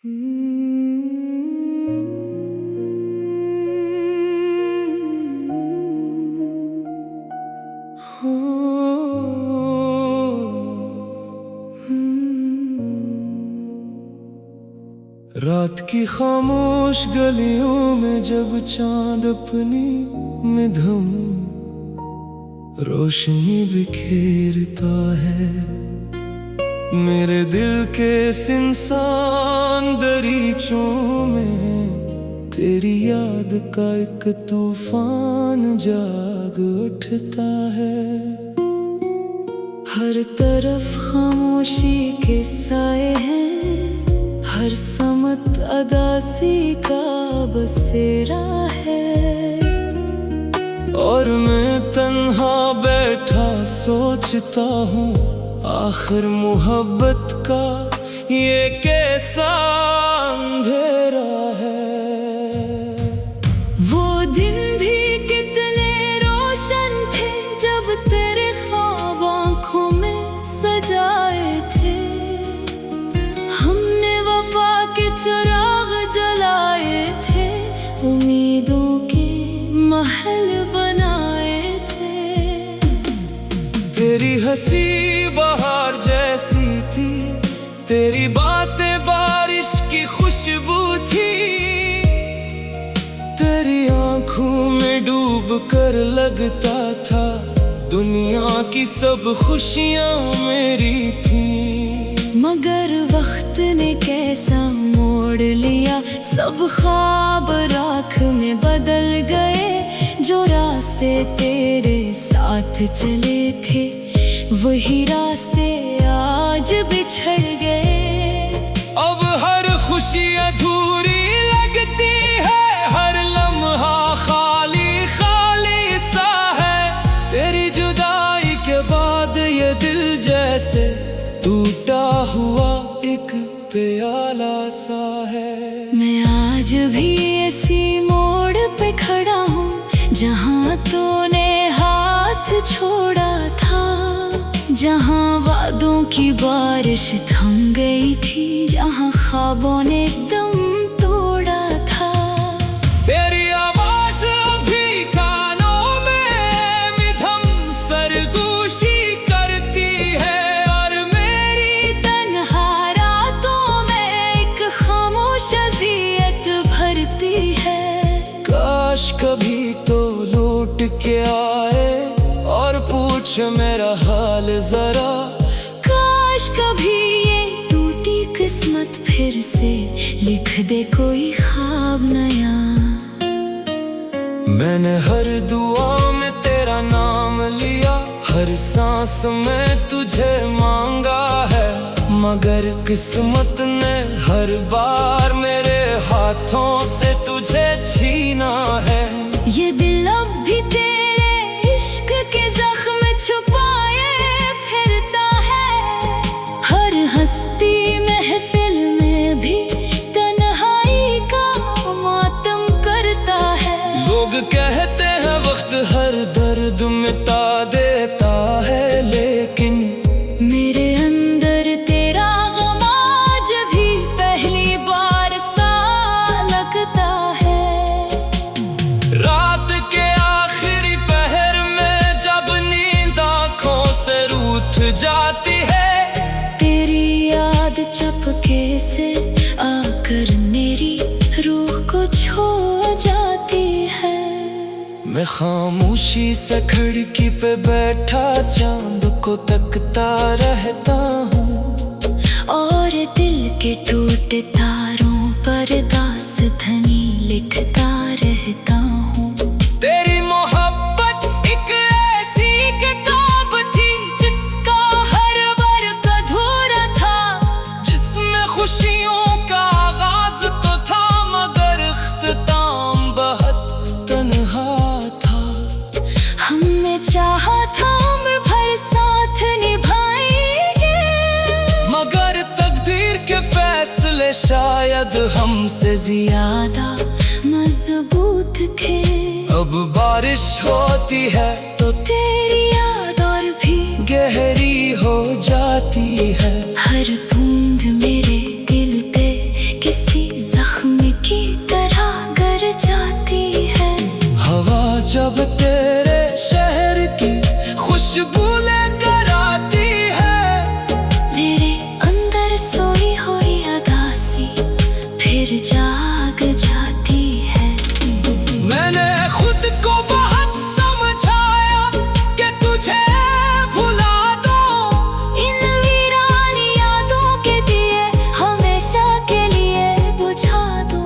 रात की खामोश गलियों में जब चांद अपनी मिधम रोशनी बिखेरता है, मेरे दिल के सिंसान दरीचों में तेरी याद का एक तूफान जाग उठता है। हर तरफ खामोशी के साए हैं, हर समत अदासी का बसेरा है। और मैं तन्हा बैठा सोचता हूँ, आखिर मोहब्बत का ये कैसा अंधेरा है। वो दिन भी कितने रोशन थे जब तेरे ख्वाब आँखों में सजाए थे। हमने वफा के चिराग जलाए थे, उम्मीदों के महल बनाए थे। तेरी हंसी बहार जैसी थी, तेरी बातें बारिश की खुशबू थी। तेरी आंखों में डूब कर लगता था दुनिया की सब खुशियां मेरी थी। मगर वक्त ने कैसा मोड़ लिया, सब ख्वाब राख में बदल गए। जो रास्ते तेरे साथ चले थे, वही रास्ते आज बिछड़ गए। अब हर खुशी अधूरी लगती है, हर लम्हा खाली खाली सा है। तेरी जुदाई के बाद ये दिल जैसे टूटा हुआ एक प्याला सा है। मैं आज भी ऐसी मोड़ पे खड़ा हूँ, जहाँ तूने हाथ छोड़ा था, जहाँ वादों की बारिश थम गई थी, जहाँ ख्वाबों ने दम तोड़ा था। तेरी आवाज अभी कानों में मिधम सरगोशी करती है, और मेरी तन्हा रातों में एक खामोश अज़ियत भरती है। काश कभी तो लौट के आए और पूछ मेरा हाल जरा। काश कभी ये टूटी किस्मत फिर से लिख दे कोई ख्वाब नया। मैंने हर दुआ में तेरा नाम लिया, हर सांस में तुझे मांगा है, मगर किस्मत ने हर बार मेरे हाथों से तुझे छीना है। ये दिल अब भी तेरे इश्क के जख्म छुपाए फिरता है। हर हस्ती महफिल में भी तन्हाई का मातम करता है। लोग कहते हैं वक्त हर दर्द मिटा देता है, लेकिन मेरे अंदर तेरा गम आज भी पहली बार सा लगता है। रात के आखिरी पहर में जब नींद आँखों से रूठ जाती है, तेरी याद चपके से आकर मेरी रूह को छू जाती है। मैं खामोशी से खिड़की पे बैठा चांद को तकता रहता हूँ, और दिल के टूटे तारों पर दास्तानी लिखता रहता हूँ। तेरी मोहब्बत एक ऐसी किताब थी, जिसका हर वर्ग अधूरा था, जिसमें खुशियों का आगाज तो था, मगर इख्तिताम बहुत तन्हा था। हमने चाहा था उम्र भर साथ निभाएंगे, मगर तकदीर के फैसले शायद हमसे ज्यादा मजबूत थे। अब बारिश होती है तो तेरी याद और भी गहरी हो जाती है। हर बूंद मेरे दिल पे किसी तेरे शहर की खुशबू लेकर आती है। मेरे अंदर सोई हुई उदासी फिर जाग जाती है। मैंने खुद को बहुत समझाया कि तुझे भुला दो, इन वीरान यादों के दिए हमेशा के लिए बुझा दो।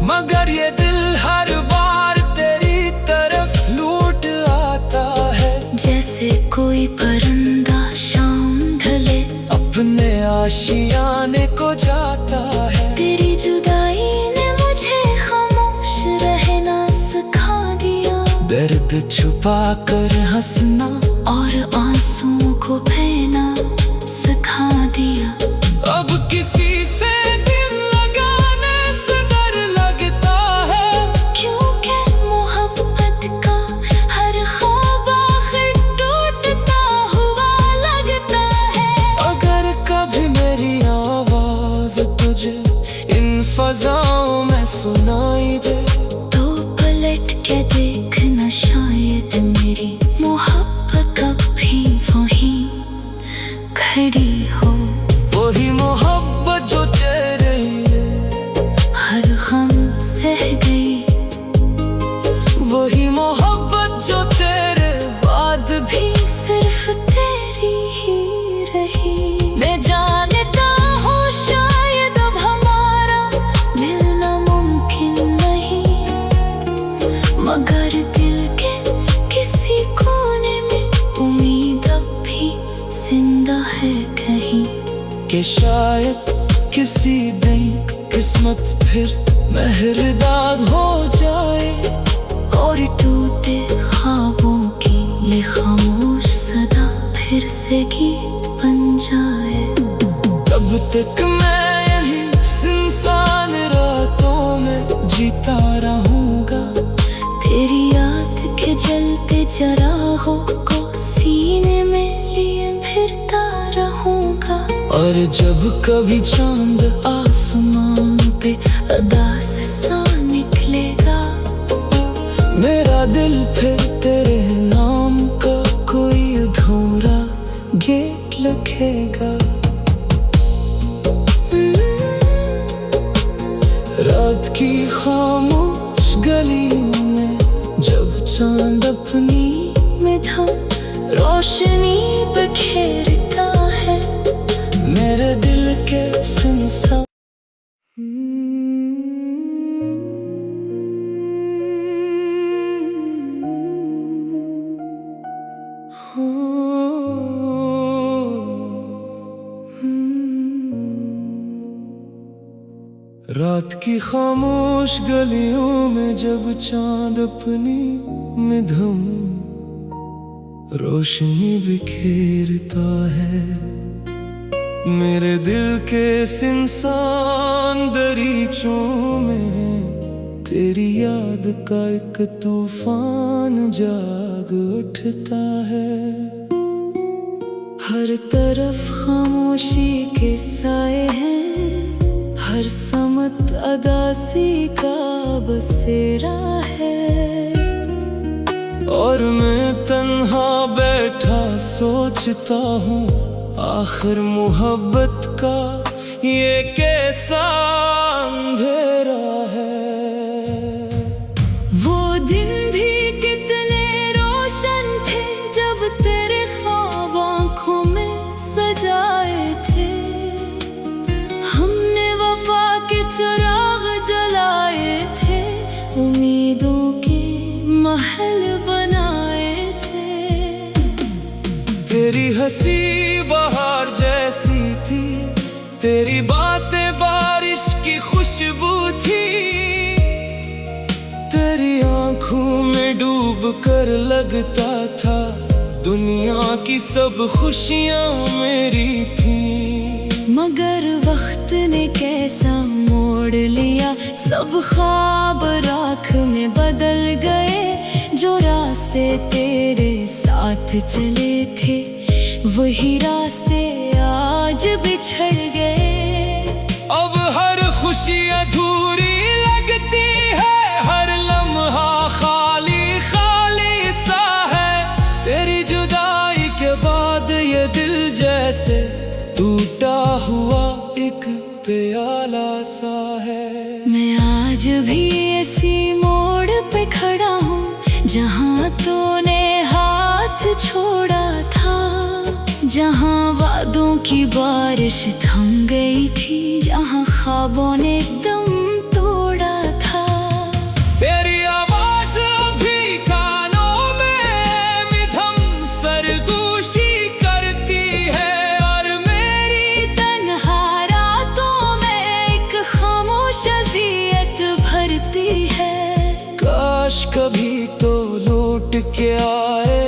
मगर ये दिल हर बार तेरी तरफ लूट आता है। जैसे कोई परिंदा शाम ढले अपने आशियाने को जाता है। तेरी जुदाई ने मुझे खामोश रहना सिखा दिया। दर्द छुपा कर हंसना और आंसुओं को बहना सिखा दिया। अब किसी से दिल लगाने से डर लगता है, क्योंकि मोहब्बत का हर ख्वाब आखिर टूटता हुआ लगता है। अगर कभी मेरी आवाज तुझे इन फजाओं में सुनाई दे, तो पलट के देखना, शायद मेरी मोहब्बत कभी वहीं खड़ी हो। वही मोहब्बत जो तेरे हर गम सह गई, वही मोहब्बत जो तेरे बाद भी सिर्फ तेरी ही रही। मैं जानता हूँ शायद अब हमारा मिलना मुमकिन नहीं, मगर दिल के किसी कोने में उम्मीद अब भी जिंदा है कहीं। कि शायद किसी दिन किस्मत फिर मेहरबान हो जाए, और टूटे ख्वाबों की ये खामोश सदा फिर से गीत बन जाए। तब तक मैं यही सुनसान रातों में जीता रहूंगा। तेरी याद के जलते चरागों को सीने में लिए फिरता रहूंगा। और जब कभी चांद आसमान पे अदास सा निकलेगा, मेरा दिल फिर तेरे नाम का कोई अधूरा गीत लिखेगा। रात की खामोश गलियों में जब चांद अपनी मिठा रोशनी बिखेरता है, मेरे दिल के सुनसान रात की खामोश गलियों में जब चांद अपनी मिधम रोशनी बिखेरता है, मेरे दिल के सिंसान दरीचों में तेरी याद का एक तूफान जाग उठता है। हर तरफ खामोशी के साए हैं, हर समत अदासी का बसेरा है। और मैं तन्हा बैठा सोचता हूँ, आखिर मोहब्बत का ये कैसा अंधेरा है। वो दिन भी कितने रोशन थे जब तेरे ख्वाब आँखों में सजाए थे। हमने वफा के चिराग जलाए थे, उम्मीदों के महल बनाए थे। तेरी हंसी बहार जैसी थी, तेरी बातें बारिश की खुशबू थी। तेरी आंखों में डूब कर लगता था दुनिया की सब खुशियां मेरी थी। मगर वक्त ने कैसा मोड़ लिया, सब ख्वाब राख में बदल गए। जो रास्ते तेरे साथ चले थे, वही रास्ते आज बिछड़ गए। अब हर खुशी अधूरी लगती है, हर लम्हा खाली खाली प्याला सा है। मैं आज भी ऐसी मोड़ पे खड़ा हूँ जहाँ तूने हाथ छोड़ा था, जहाँ वादों की बारिश थम गई थी, जहाँ ख्वाबों ने दम तोड़ा था। तेरी आवाज अभी कानों में मिधम सरगोशी करती है, और मेरी तन्हा रातों में एक खामोश अज़ियत भरती है। काश कभी तो लौट के आए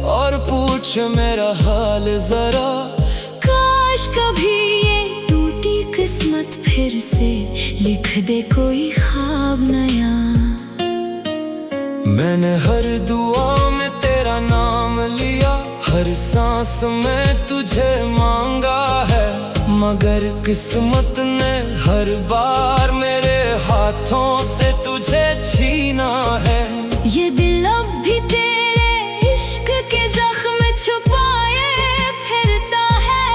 और पूछ मेरा हाल जरा। काश कभी ये टूटी किस्मत फिर से लिख दे कोई ख्वाब नया। मैंने हर दुआ में तेरा नाम लिया, हर सांस में तुझे मांगा है, मगर किस्मत ने हर बार मेरे हाथों से तुझे छीना है। ये दिल अब भी तेरे इश्क के जख्म छुपाए फिरता है,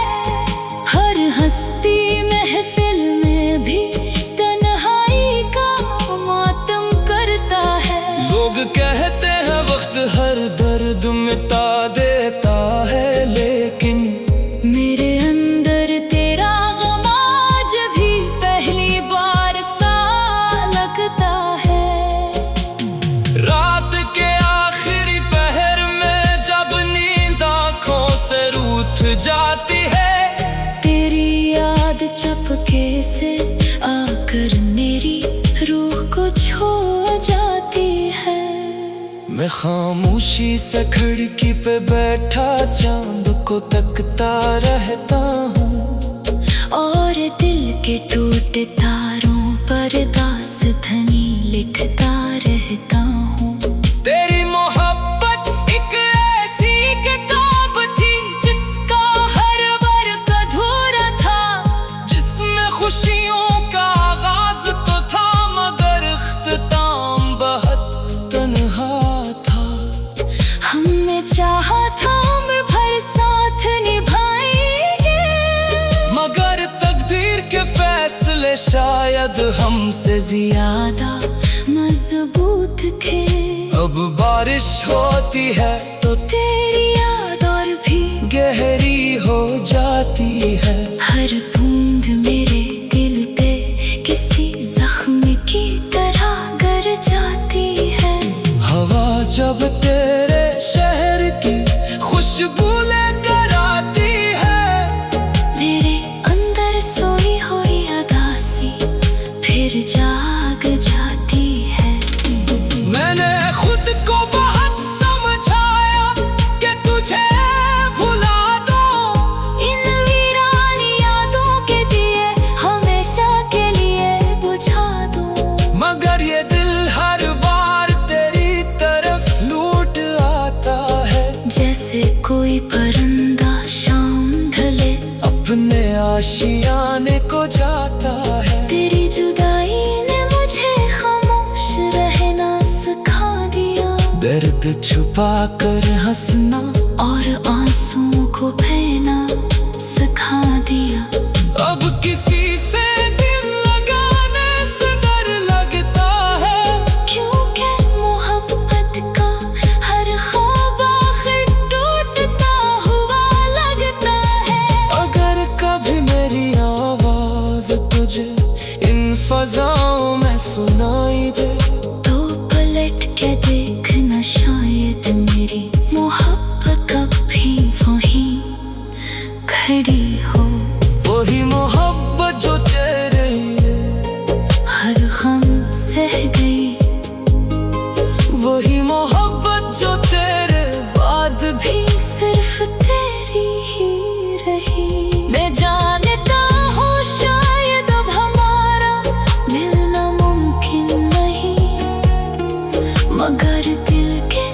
हर हस्ती महफिल में भी तन्हाई का मातम करता है। लोग कहते हैं वक्त हर दर्द मिटा देता है, लेकिन मेरे अंदर तेरा गम आज भी पहली बार सा लगता है। रात के आखिरी पहर में जब नींद आँखों से रूठ जाती है, तेरी याद चपके से आकर मेरी रूह को छू जाती है। मैं खामोशी से खिड़की पे बैठा चांद को तकता रहता हूँ, और दिल के टूटे तारों पर दास्तानी लिखता रहता हूँ। तेरी मोहब्बत एक ऐसी किताब थी जिसका हर वर्ग अधूरा था, जिसमें खुशियों का आगाज तो था, मगर इख्तिताम बहुत तन्हा था। हमने चाहा था उम्र भर साथ निभाएंगे, मगर तकदीर के फैसले शायद हमसे ज्यादा मजबूत थे। अब बारिश होती है तो तेरी याद और भी गहरी हो जाती है। हर बूंद मेरे दिल पे किसी जख्म की तरह गर जाती है। हवा जब तेरे शहर की खुशबू लेकर आती है, मेरे अंदर सोई हुई अदासी फिर जाग जाती है। मैंने खुद को बहुत समझाया कि तुझे भुला दो, इन वीरान यादों के दिए हमेशा के लिए बुझा दो, मगर ये दिल हर बार तेरी तरफ लूट आता है। जैसे कोई परिंदा शाम ढले अपने आशियाने को जाता है। तेरी जुदाई ने मुझे खामोश रहना सिखा दिया, दर्द छुपा कर हंसना और आंसुओं को बहना सिखा दिया। अब किसी से दिल लगाने से डर लगता है, क्योंकि मोहब्बत का हर ख्वाब आखिर टूटता हुआ लगता है। अगर कभी मेरी आवाज तुझे इन फजाओं में सुनाई दे, तो पलट के देखना, शायद मेरी मोहब्बत कभी वहीं खड़ी हो। वही मोहब्बत जो तेरे हर गम सह गई, वही मोहब्बत जो तेरे बाद भी सिर्फ तेरी ही रही। मैं जानता हूँ शायद अब हमारा मिलना मुमकिन नहीं, मगर दिल के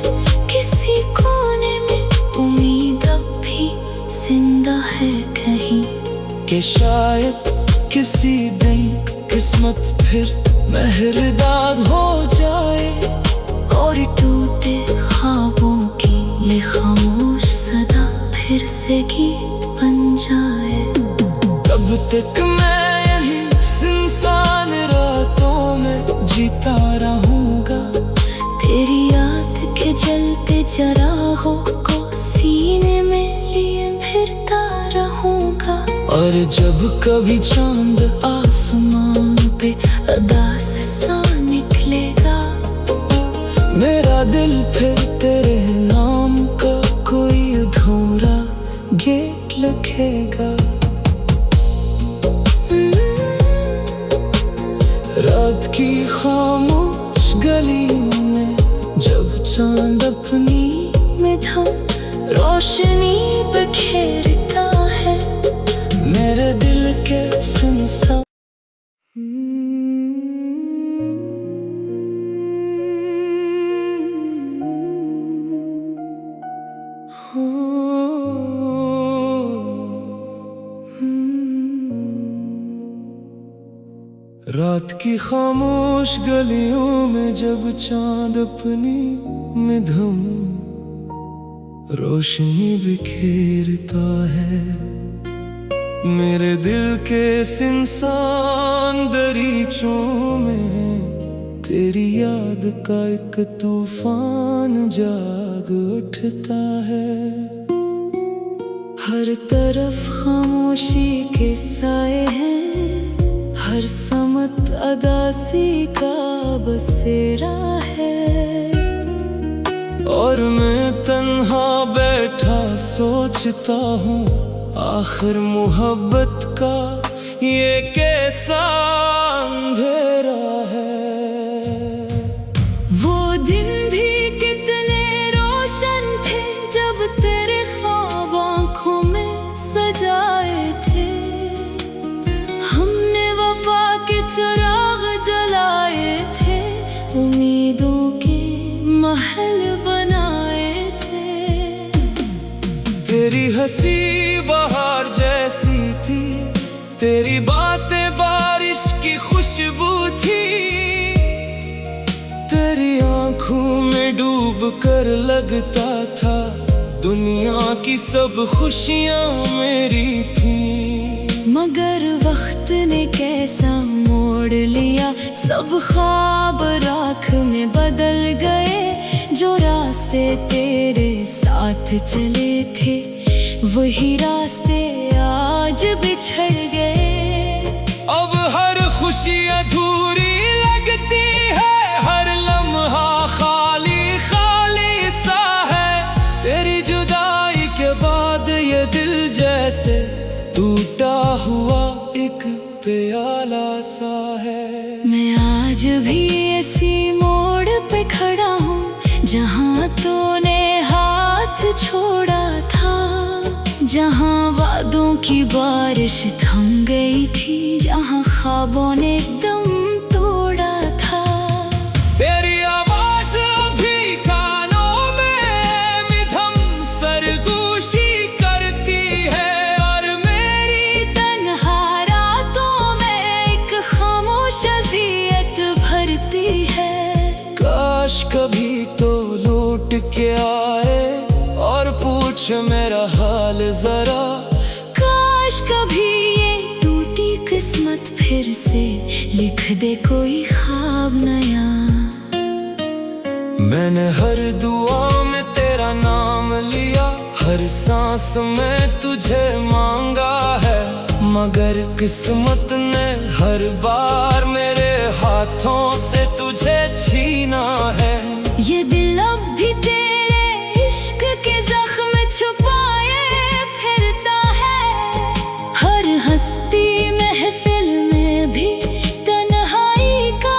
किसी कोने में उम्मीद अब भी जिंदा है कहीं, कि शायद किसी दिन किस्मत फिर मेहरबान हो जाए, और टूटे ख्वाबों की ये खामोश सदा फिर से गीत बन जाए। तब तक मैं यही जब कभी चांद आसमान पे अदास सा निकलेगा, मेरा दिल फिर तेरे नाम का कोई अधूरा गेट लिखेगा। रात की खामोश गलियों में जब चांद अपनी मिठम रोशनी बखेरता है, मेरे दिल के सुनसान रात की खामोश गलियों में जब चांद अपनी मिधम रोशनी बिखेरता है, मेरे दिल के सुनसान दरीचों में तेरी याद का एक तूफान जाग उठता है। हर तरफ खामोशी के साए हैं, हर समत अदासी का बसेरा है, और मैं तन्हा बैठा सोचता हूँ आखिर मोहब्बत का ये कैसा अंधेरा है। वो दिन भी कितने रोशन थे जब तेरे ख्वाब आँखों में सजाए थे, हमने वफा के चिराग जलाए थे, उम्मीदों के महल बनाए थे। तेरी हंसी बहार जैसी थी, तेरी बातें बारिश की खुशबू थी, तेरी आंखों में डूब कर लगता था दुनिया की सब खुशियां मेरी थी। मगर वक्त ने कैसा मोड़ लिया, सब ख्वाब राख में बदल गए, जो रास्ते तेरे साथ चले थे वही रास्ते आज बिछड़ गए। अब हर खुशी अधूरी लगती है, हर लम्हा खाली खाली सा है, तेरी जुदाई के बाद ये दिल जैसे टूटा हुआ एक प्याला सा है। मैं आज भी ऐसी मोड़ पे खड़ा हूँ जहाँ तूने हाथ छोड़ा था, जहाँ वादों की बारिश थम गई थी, जहाँ ख्वाबों ने दम तोड़ा था। तेरी आवाज अभी कानों में मिधम सरगोशी करती है, और मेरी तन्हा रातों में एक खामोश अज़ियत भरती है। काश कभी तो लौट के आए और पूछ मेरा हाल जरा, काश कभी ये टूटी किस्मत फिर से लिख दे कोई ख्वाब नया। मैंने हर दुआ में तेरा नाम लिया, हर सांस में तुझे मांगा है, मगर किस्मत ने हर बार मेरे हाथों से तुझे छीना है। ये दिल अब भी तेरे इश्क के जख्म छुपाए फिरता है, हर हस्ती महफिल में भी तन्हाई का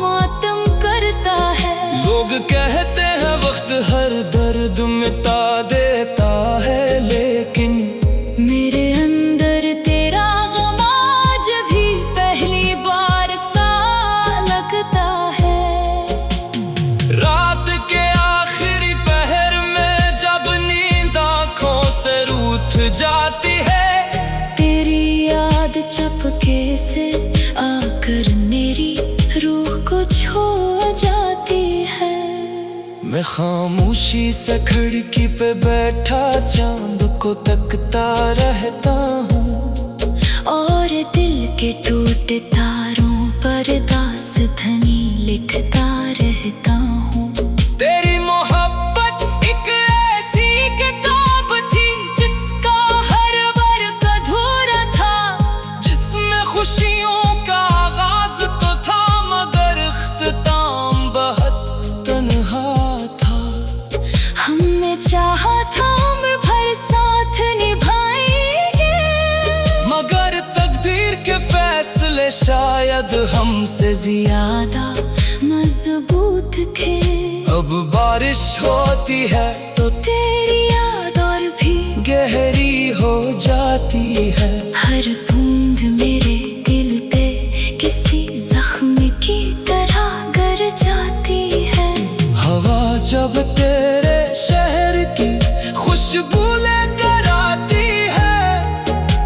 मातम करता है। लोग कहते हैं वक्त हर दर्द मिटा देता है, लेकिन मेरे अंदर तेरा गम आज भी पहली बार सा लगता है। रात के आखिरी पहर में जब नींद आँखों से रूठ जाती है, तेरी याद चपके से आकर मेरी रूह को छू जाती है। मैं खामोशी से खिड़की पे बैठा चांद को तकता रहता हूँ, और दिल के टूटे तारों पर दास्तानी लिखता रहता हूँ। तेरी मोहब्बत एक ऐसी किताब थी जिसका हर वर्ग अधूरा था, याद हमसे ज्यादा मजबूत थे। अब बारिश होती है तो तेरी याद और भी गहरी हो जाती है। हर बूंद मेरे दिल पे किसी जख्म की तरह गर जाती है। हवा जब तेरे शहर की खुशबू लेकर आती है,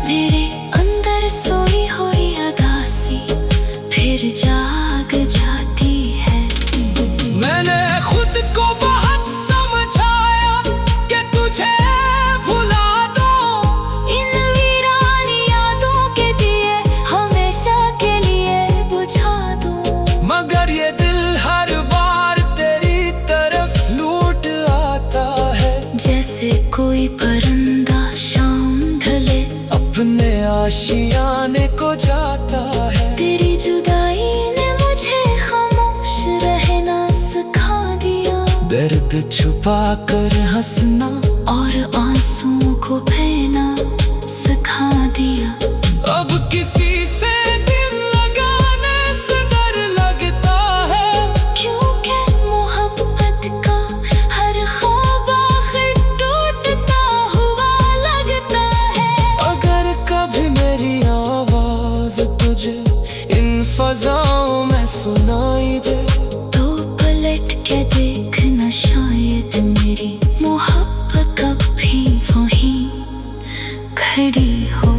मेरे अंदर सोई हुई अदासी फिर जाग जाती है। मैंने खुद को बहुत समझाया कि तुझे भुला दो, इन वीरान यादों के दिए हमेशा के लिए बुझा दो। मगर ये दिल हर बार तेरी तरफ लौट आता है। जैसे कोई परिंदा शाम ढले अपने आशियाने को जाता है। तेरी जुदाई ने मुझे खामोश रहना सिखा दिया। दर्द छुपा कर हंसना और आंसुओं को बहना सिखा दिया। अब किसी से दिल लगाने से डर लगता है, क्योंकि मोहब्बत का हर ख्वाब आखिर टूटता हुआ लगता है। अगर कभी मेरी आवाज तुझे इन फजाओं में सुनाई दे, तो पलट के देखना, शायद मेरी मोहब्बत अब भी वहीं खड़ी हो।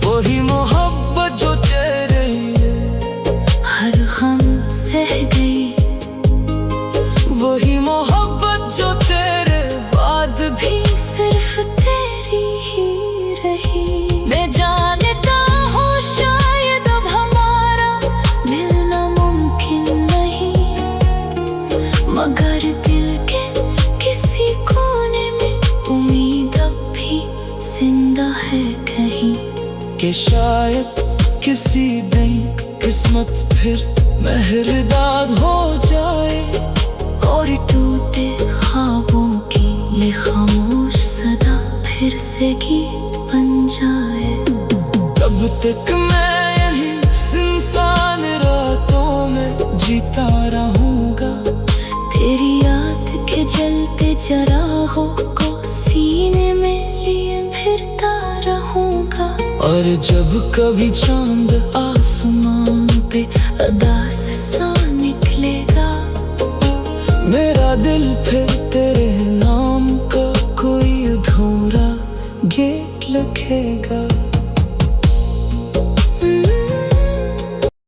वही मोहब्बत जो तेरे हर गम सह गई, वही मोहब्बत जो तेरे बाद भी सिर्फ तेरी ही रही। मैं जानता हूँ शायद अब हमारा मिलना मुमकिन नहीं, मगर दिल के किसी कोने में उम्मीद अब भी जिंदा है कहीं। कि शायद किसी दिन किस्मत फिर मेहरबान हो जाए, और टूटे ख्वाबों की ये खामोश सदा फिर से गीत बन जाए। तब तक मैं यही सुनसान रातों में जीता रहूंगा। तेरी याद के जलते चरागों को सीने में लिए फिरता रहूंगा। और जब कभी चांद आसमान पे अदास सा निकलेगा, मेरा दिल फिर तेरे नाम का कोई अधूरा गीत लिखेगा।